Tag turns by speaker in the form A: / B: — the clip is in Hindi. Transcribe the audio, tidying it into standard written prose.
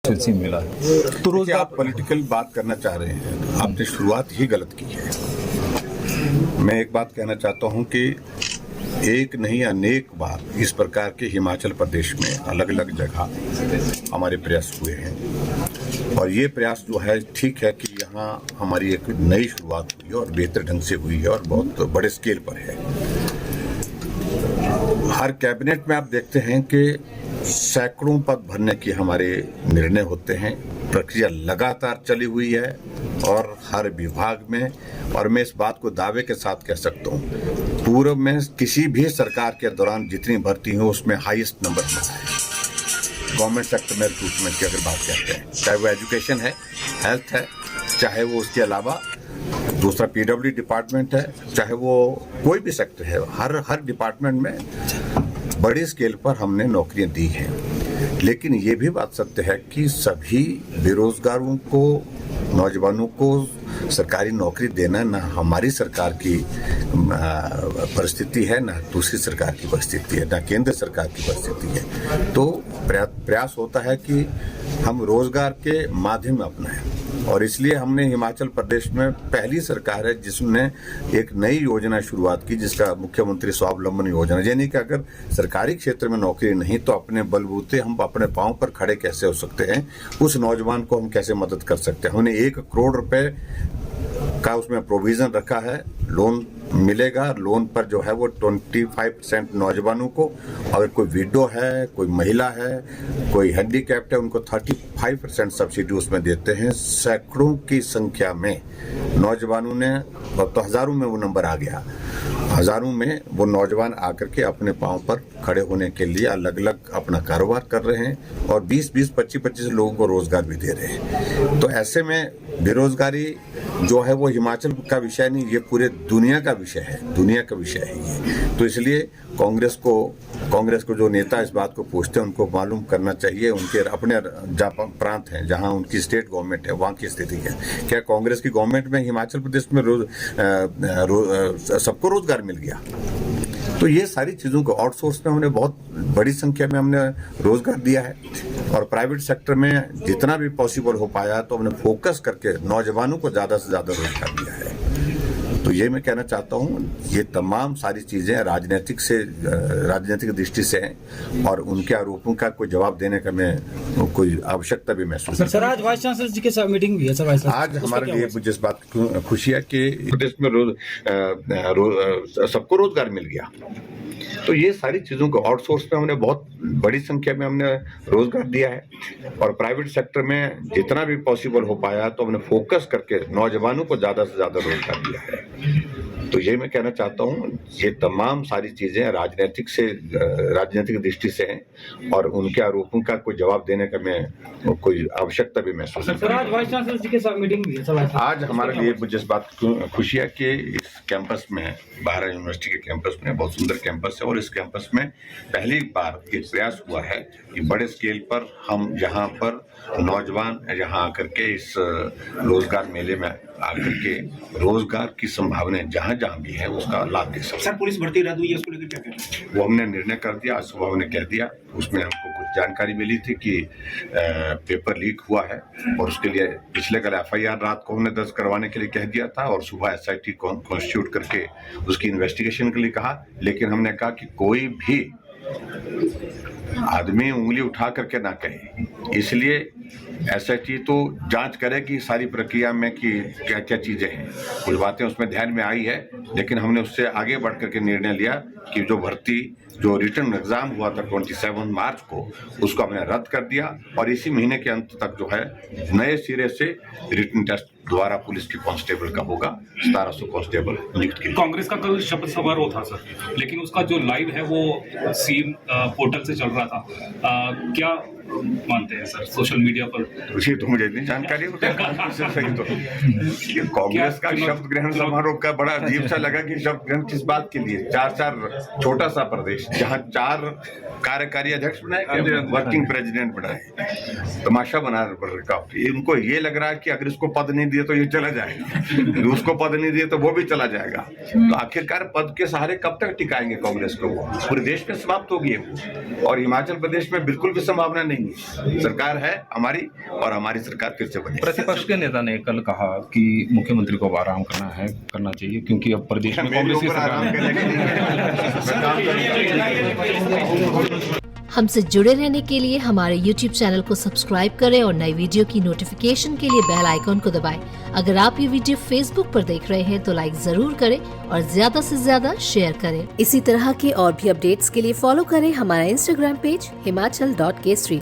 A: मिला है। तो रोज
B: आप पॉलिटिकल बात करना चाह रहे हैं, आपने शुरुआत ही गलत की है। मैं एक बात कहना चाहता हूं कि एक नहीं अनेक बार इस प्रकार के हिमाचल प्रदेश में अलग अलग जगह हमारे प्रयास हुए हैं और ये प्रयास जो है ठीक है कि यहाँ हमारी एक नई शुरुआत हुई है और बेहतर ढंग से हुई है और बहुत बड़े स्केल पर है। हर कैबिनेट में आप देखते हैं कि सैकड़ों पद भरने के हमारे निर्णय होते हैं, प्रक्रिया लगातार चली हुई है और हर विभाग में, और मैं इस बात को दावे के साथ कह सकता हूँ पूर्व में किसी भी सरकार के दौरान जितनी भर्ती हो उसमें हाईएस्ट नंबर मिला है। गवर्नमेंट सेक्टर में रिक्रूटमेंट की अगर बात करते हैं, चाहे वो एजुकेशन है, हेल्थ है, चाहे वो उसके अलावा दूसरा पीडब्ल्यू डिपार्टमेंट है, चाहे वो कोई भी सेक्टर है, हर डिपार्टमेंट में बड़ी स्केल पर हमने नौकरियां दी हैं। लेकिन ये भी बात सत्य है कि सभी बेरोजगारों को, नौजवानों को सरकारी नौकरी देना ना हमारी सरकार की परिस्थिति है, ना दूसरी सरकार की परिस्थिति है, ना केंद्र सरकार की परिस्थिति है। तो प्रयास होता है कि हम रोजगार के माध्यम अपनाएं और इसलिए हमने हिमाचल प्रदेश में पहली सरकार है जिसने एक नई योजना शुरुआत की जिसका मुख्यमंत्री स्वावलंबन योजना, यानी कि अगर सरकारी क्षेत्र में नौकरी नहीं तो अपने बलबूते हम अपने पांव पर खड़े कैसे हो सकते हैं, उस नौजवान को हम कैसे मदद कर सकते हैं। हमने 1 करोड़ रुपए का उसमें प्रोविजन रखा है, लोन मिलेगा। लोन पर जो है वो 25% नौजवानों को, अगर कोई विडो है, कोई महिला है, कोई हैंडीकैप्ड है, उनको 35% सब्सिडी उसमें देते हैं। सैकड़ों की संख्या में नौजवानों ने, अब तो हजारों में वो नंबर आ गया, हजारों में वो नौजवान आकर के अपने पांव पर खड़े होने के लिए अलग अलग अपना कारोबार कर रहे हैं और 20-20, 25-25 लोगों को रोजगार भी दे रहे हैं। तो ऐसे में बेरोजगारी जो है वो हिमाचल का विषय नहीं, ये पूरे दुनिया का विषय है, दुनिया का विषय है ये। तो इसलिए कांग्रेस को जो नेता इस बात को पूछते हैं उनको मालूम करना चाहिए उनके अपने प्रांत हैं जहां उनकी स्टेट गवर्नमेंट है वहां की स्थिति है। क्या कांग्रेस की गवर्नमेंट में हिमाचल प्रदेश में सबको रोजगार मिल गया? तो ये सारी चीजों को आउटसोर्स में हमने बहुत बड़ी संख्या में हमने रोजगार दिया है और प्राइवेट सेक्टर में जितना भी पॉसिबल हो पाया तो हमने फोकस करके नौजवानों को ज्यादा से ज्यादा रोजगार दिया है। तो ये मैं कहना चाहता हूँ, ये तमाम सारी चीजें राजनीतिक दृष्टि से हैं और उनके आरोपों का कोई जवाब देने का मैं कोई आवश्यकता भी महसूस नहीं।
A: सर, आज वाइस चांसलर जी के साथ मीटिंग हुई है सर।
B: आज हमारे लिए मुझे इस बात की खुशी है कि प्रदेश में सबको रोजगार मिल गया। तो ये सारी चीजों को आउटसोर्स में हमने बहुत बड़ी संख्या में हमने रोजगार दिया है और प्राइवेट सेक्टर में जितना भी पॉसिबल हो पाया तो हमने फोकस करके नौजवानों को ज्यादा से ज्यादा रोजगार दिया है। तो ये मैं कहना चाहता हूँ, ये तमाम सारी चीजें राजनीतिक दृष्टि से हैं और उनके आरोपों का कोई जवाब देने का मैं कोई आवश्यकता भी महसूस नहीं।
A: सर, आज वाइस चांसलर जी के साथ मीटिंग हुई है सर।
B: आज हमारे लिए मुझे इस बात की खुशी है कि इस कैंपस में, बारा यूनिवर्सिटी के कैंपस में, बहुत सुंदर कैंपस है और इस कैंपस में पहली बार एक प्रयास हुआ है कि बड़े स्केल पर हम यहाँ पर नौजवान यहाँ आकर के इस रोजगार मेले में आकर के रोजगार की संभावनाएं जहाँ जहाँ भी है उसका लाभ दे सकते।
C: सर, पुलिस भर्ती रद्द हुई है, उसको लेकर क्या कहना है?
B: वो हमने निर्णय कर दिया, आज सुबह हमने कह दिया। उसमें हमको कुछ जानकारी मिली थी कि पेपर लीक हुआ है और उसके लिए पिछले कल FIR रात को हमने दर्ज करवाने के लिए कह दिया था और सुबह SIT कॉन्स्टिट्यूट करके उसकी इन्वेस्टिगेशन के लिए कहा। लेकिन हमने कहा कि कोई भी आदमी उंगली उठा करके ना कहे, इसलिए SIT तो जांच करे कि सारी प्रक्रिया में कि क्या क्या चीजें हैं। कुछ बातें उसमें ध्यान में आई है लेकिन हमने उससे आगे बढ़ करके निर्णय लिया कि जो रिटर्न एग्जाम हुआ था 27 मार्च को, उसको हमने रद्द कर दिया और इसी महीने के अंत तक जो है नए सिरे से रिटर्न टेस्ट द्वारा पुलिस के कांस्टेबल का होगा। 1700 कांस्टेबल नियुक्त किए।
D: कांग्रेस का कल शपथ समारोह था सर, लेकिन उसका जो लाइव है वो सीएम पोर्टल से चल रहा था। क्या मानते हैं सर सोशल मीडिया पर?
B: जी, तो मुझे इतनी जानकारी होती है तो कांग्रेस का शपथ ग्रहण समारोह का बड़ा अजीब सा लगा कि शपथ ग्रहण किस बात के लिए? 4 छोटा सा प्रदेश जहाँ 4 कार्यकारी अध्यक्ष बनाए, वर्किंग प्रेसिडेंट बनाए, तमाशा बना रखा। उनको ये लग रहा है कि अगर इसको पद नहीं दिए तो ये चला जाएगा, उसको पद नहीं दिए तो वो भी चला जाएगा। तो आखिरकार पद के सहारे कब तक टिकाएंगे कांग्रेस को? पूरे देश में समाप्त होगी और हिमाचल प्रदेश में बिल्कुल भी संभावना बनेंगे। सरकार है हमारी और हमारी सरकार फिर से बनेगी।
E: प्रतिपक्ष के नेता ने कल कहा कि मुख्यमंत्री को अब आराम करना चाहिए क्योंकि अब प्रदेश में
B: मेरे
E: कांग्रेस की
B: ऊपर आराम
E: सरकार है।
B: करने के लिए मैं काम करूंगा।
F: हमसे जुड़े रहने के लिए हमारे YouTube चैनल को सब्सक्राइब करें और नई वीडियो की नोटिफिकेशन के लिए बेल आइकॉन को दबाएं। अगर आप ये वीडियो Facebook पर देख रहे हैं तो लाइक जरूर करें और ज्यादा से ज्यादा शेयर करें। इसी तरह के और भी अपडेट्स के लिए फॉलो करें हमारा Instagram पेज himachal.kesri।